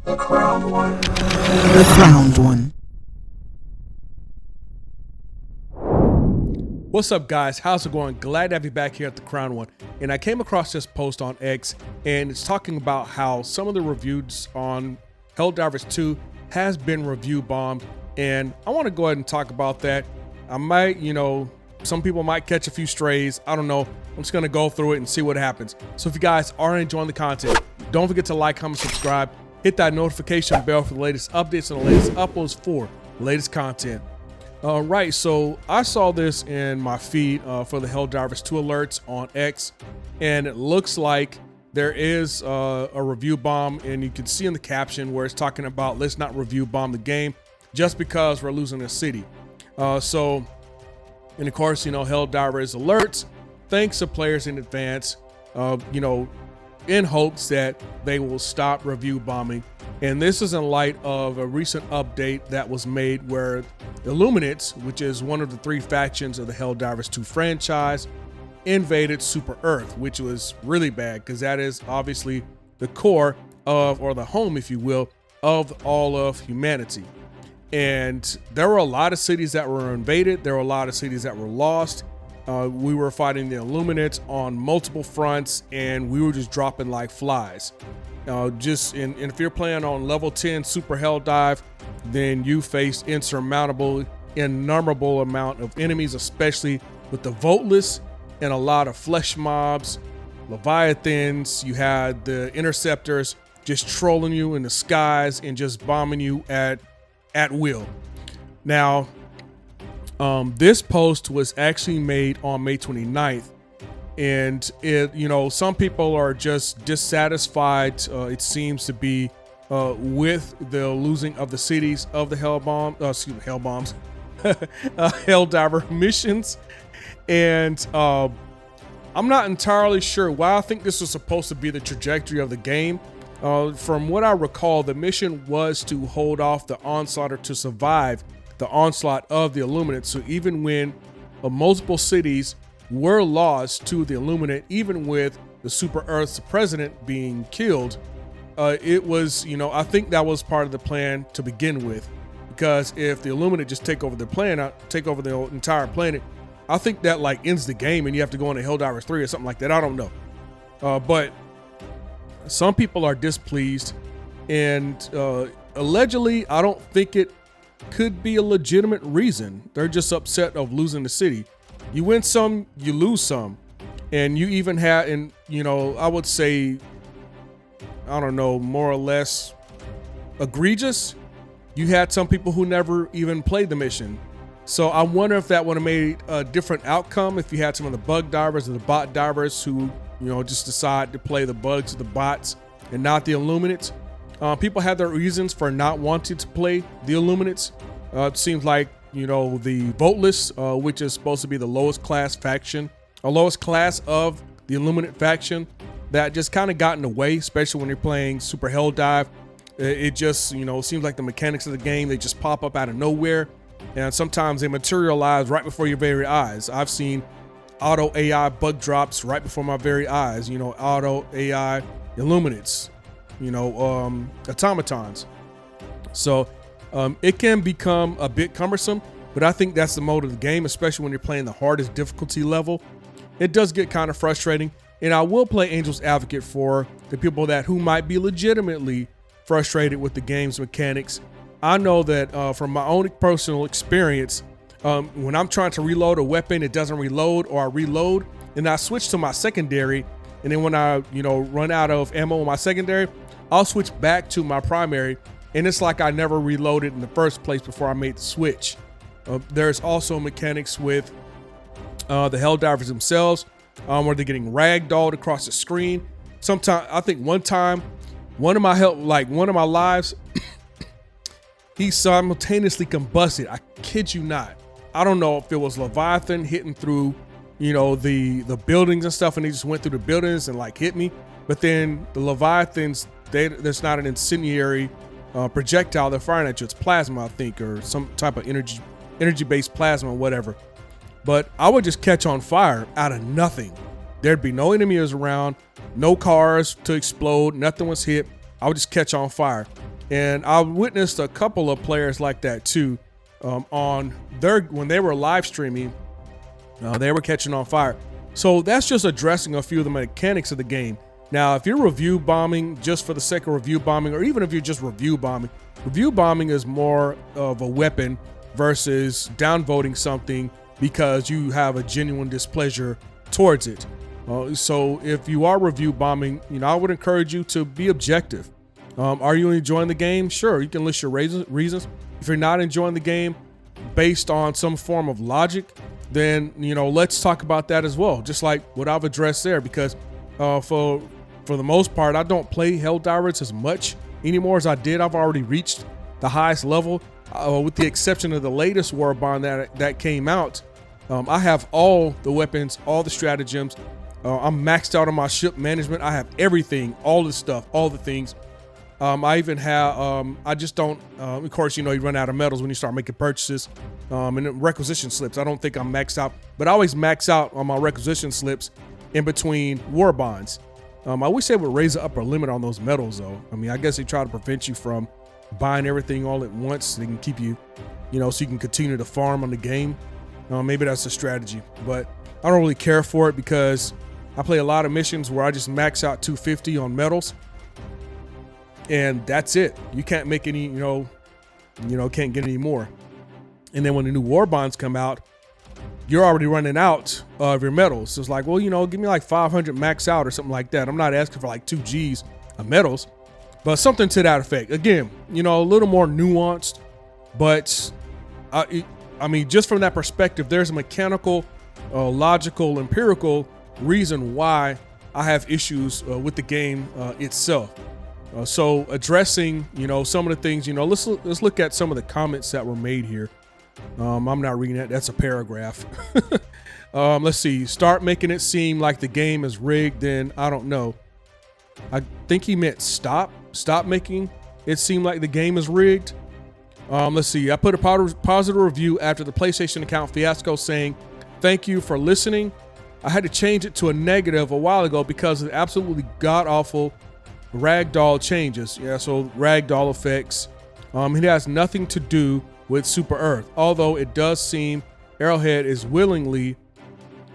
The crowned one. The crowned one. What's up, guys? How's it going? Glad to have you back here at the Crown One. And I came across this post on X, and it's talking about how some of the reviews on Helldivers 2 has been review bombed. And I want to go ahead and talk about that. I might, some people might catch a few strays. I don't know. I'm just going to go through it and see what happens. So if you guys are enjoying the content, don't forget to like, comment, subscribe. Hit that notification bell for the latest updates and the latest uploads for the latest content. Right, so I saw this in my feed for the Helldivers 2 alerts on X, and it looks like there is a review bomb, and you can see in the caption where it's talking about let's not review bomb the game just because we're losing a city. And of course, Helldivers alerts thanks to players in advance, in hopes that they will stop review bombing. And this is in light of a recent update that was made where Illuminates, which is one of the three factions of the Helldivers 2 franchise, invaded Super Earth, which was really bad because that is obviously the core of, or the home, if you will, of all of humanity. And there were a lot of cities that were invaded. There were a lot of cities that were lost. We were fighting the Illuminates on multiple fronts, and we were just dropping like flies. If you're playing on level 10 Super Helldive, then you face innumerable amount of enemies, especially with the Voteless and a lot of flesh mobs, Leviathans. You had the Interceptors just trolling you in the skies and just bombing you at will. Now, this post was actually made on May 29th, and some people are just dissatisfied, it seems to be, with the losing of the cities of the Helldiver missions. And I'm not entirely sure why. I think this was supposed to be the trajectory of the game. From what I recall, the mission was to hold off the onslaught or to survive the onslaught of the Illuminates. So even when multiple cities were lost to the Illuminate, even with the Super Earth's president being killed, it was, I think that was part of the plan to begin with. Because if the Illuminate just take over the entire planet, I think that ends the game and you have to go into Helldivers 3 or something like that. I don't know. But some people are displeased, and allegedly, I don't think it could be a legitimate reason. They're just upset of losing the city. You win some, you lose some. And you even had, I would say, I don't know, more or less egregious. You had some people who never even played the mission. So I wonder if that would have made a different outcome if you had some of the bug divers or the bot divers who, just decide to play the bugs or the bots and not the Illuminates. People have their reasons for not wanting to play the Illuminates. It seems like, the Voteless, which is supposed to be the lowest class faction, or lowest class of the Illuminate faction, that just kind of got in the way, especially when you're playing Super Helldive. It just, seems like the mechanics of the game, they just pop up out of nowhere. And sometimes they materialize right before your very eyes. I've seen auto AI bug drops right before my very eyes, auto AI Illuminates, automatons. So it can become a bit cumbersome, but I think that's the mode of the game, especially when you're playing the hardest difficulty level. It does get kind of frustrating, and I will play Angel's Advocate for the people who might be legitimately frustrated with the game's mechanics. I know that from my own personal experience, when I'm trying to reload a weapon, it doesn't reload, or I reload and I switch to my secondary. And then when I, run out of ammo on my secondary, I'll switch back to my primary. And it's like I never reloaded in the first place before I made the switch. There's also mechanics with the Helldivers themselves, where they're getting ragdolled across the screen. Sometimes, I think one time, one of my lives, he simultaneously combusted. I kid you not. I don't know if it was Leviathan hitting through, the buildings and stuff, and he just went through the buildings and hit me. But then the Leviathans, there's not an incendiary projectile they're firing at you. It's plasma, I think, or some type of energy-based plasma or whatever. But I would just catch on fire out of nothing. There'd be no enemies around, no cars to explode, nothing was hit. I would just catch on fire. And I witnessed a couple of players like that too. When they were live streaming, they were catching on fire. So that's just addressing a few of the mechanics of the game. Now, if you're review bombing just for the sake of review bombing, or even if you're just review bombing is more of a weapon versus downvoting something because you have a genuine displeasure towards it. So if you are review bombing, I would encourage you to be objective. Are you enjoying the game? Sure, you can list your reasons. If you're not enjoying the game based on some form of logic, then let's talk about that as well. Just like what I've addressed there, because for the most part, I don't play Helldivers as much anymore as I did. I've already reached the highest level, with the exception of the latest war bond that came out. I have all the weapons, all the stratagems. I'm maxed out on my ship management. I have everything, all the stuff, all the things. I even have, I just don't, of course, you run out of medals when you start making purchases, and then requisition slips. I don't think I'm maxed out, but I always max out on my requisition slips in between war bonds. I wish they would raise the upper limit on those medals though. I guess they try to prevent you from buying everything all at once so they can keep you, so you can continue to farm on the game. Maybe that's a strategy, but I don't really care for it because I play a lot of missions where I just max out 250 on medals. And that's it. You can't make any, can't get any more. And then when the new war bonds come out, you're already running out of your medals. So it's like, well, give me like 500 max out or something like that. I'm not asking for like 2 G's of medals, but something to that effect. Again, a little more nuanced, but just from that perspective, there's a mechanical, logical, empirical reason why I have issues with the game itself. So addressing, some of the things, let's look at some of the comments that were made here. I'm not reading that. That's a paragraph. Let's see. Start making it seem like the game is rigged. Then I don't know. I think he meant stop making it seem like the game is rigged. Let's see. I put a positive review after the PlayStation account fiasco saying, thank you for listening. I had to change it to a negative a while ago because of the absolutely god-awful ragdoll changes. Yeah, so ragdoll effects. It has nothing to do with Super Earth, although it does seem Arrowhead is willingly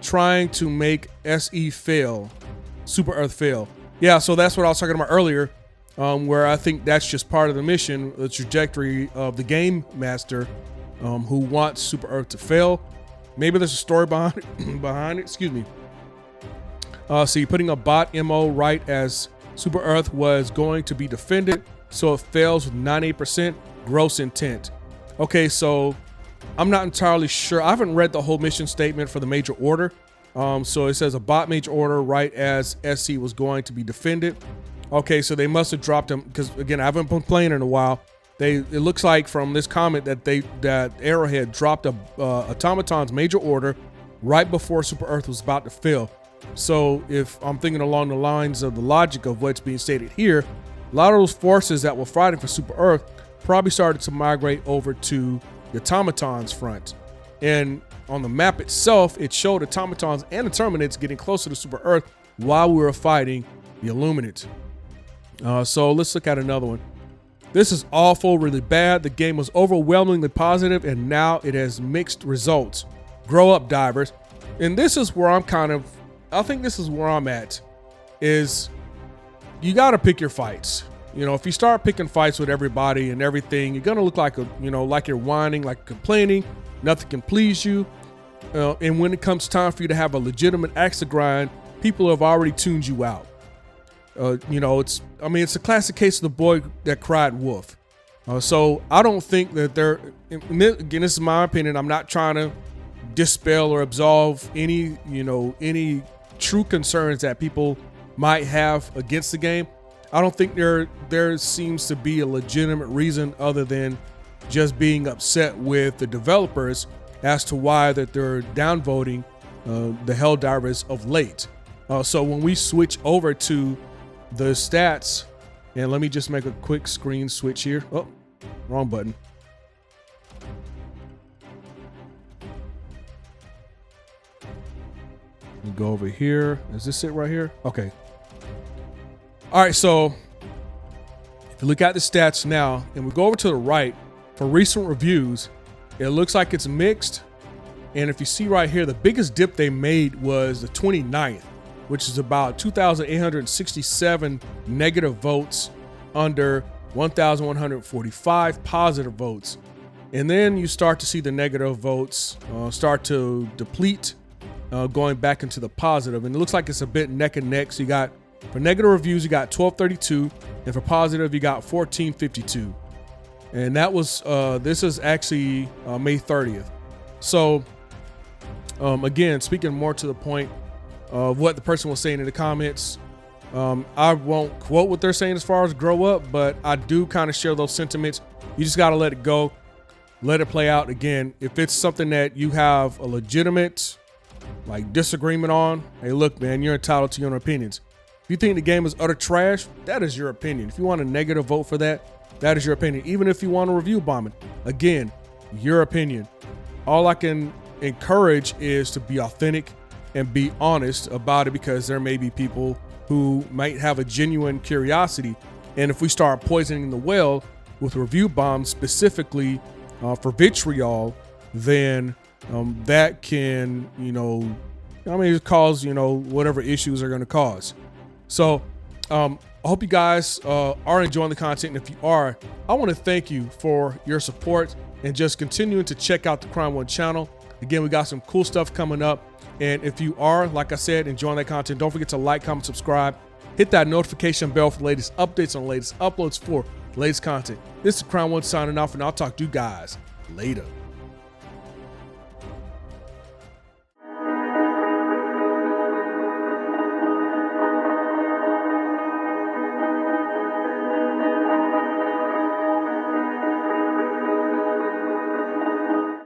trying to make Super Earth fail. Yeah, so that's what I was talking about earlier, where I think that's just part of the mission, the trajectory of the game master, who wants Super Earth to fail. Maybe there's a story behind it. Excuse me. So you're putting a bot MO right as Super Earth was going to be defended, so it fails with 98% gross intent. Okay, so I'm not entirely sure. I haven't read the whole mission statement for the major order. So it says a bot major order right as SC was going to be defended. Okay, so they must have dropped him because, again, I haven't been playing in a while. It looks like from this comment that Arrowhead dropped Automaton's major order right before Super Earth was about to fail. So if I'm thinking along the lines of the logic of what's being stated here, a lot of those forces that were fighting for Super Earth probably started to migrate over to the Automaton's front. And on the map itself, it showed Automatons and the Terminids getting closer to Super Earth while we were fighting the Illuminates. So let's look at another one. This is awful, really bad. The game was overwhelmingly positive and now it has mixed results. Grow up, divers. And this is where I think this is where I'm at, is you got to pick your fights. If you start picking fights with everybody and everything, you're going to look like like you're whining, like complaining, nothing can please you. And when it comes time for you to have a legitimate axe to grind, people have already tuned you out. It's a classic case of the boy that cried wolf. So I don't think that again, this is my opinion. I'm not trying to dispel or absolve any true concerns that people might have against the game. I don't think there seems to be a legitimate reason other than just being upset with the developers as to why that they're downvoting the Helldivers of late. So when we switch over to the stats, and let me just make a quick screen switch here. Oh, wrong button. Let me go over here. Is this it right here? Okay. All right, so If you look at the stats now, and we go over to the right for recent reviews, it looks like it's mixed. And if you see right here, the biggest dip they made was the 29th, which is about 2,867 negative votes under 1,145 positive votes. And then you start to see the negative votes start to deplete, going back into the positive. And it looks like it's a bit neck and neck. So you got, for negative reviews, you got 1232, and for positive, you got 1452. And that was, this is actually May 30th. So again, speaking more to the point of what the person was saying in the comments, I won't quote what they're saying as far as grow up, but I do kind of share those sentiments. You just got to let it go, let it play out. Again, if it's something that you have a legitimate like disagreement on, hey, look, man, you're entitled to your own opinions. If you think the game is utter trash, that is your opinion. If you want a negative vote for that, that is your opinion. Even if you want to review bomb it, again, your opinion. All I can encourage is to be authentic and be honest about it, because there may be people who might have a genuine curiosity. And if we start poisoning the well with review bombs specifically for vitriol, then that can, cause, whatever issues are going to cause. So I hope you guys are enjoying the content. And if you are, I want to thank you for your support and just continuing to check out the Crime One channel. Again, we got some cool stuff coming up. And if you are, like I said, enjoying that content, don't forget to like, comment, subscribe, hit that notification bell for the latest updates on the latest uploads for the latest content. This is Crime One signing off, and I'll talk to you guys later.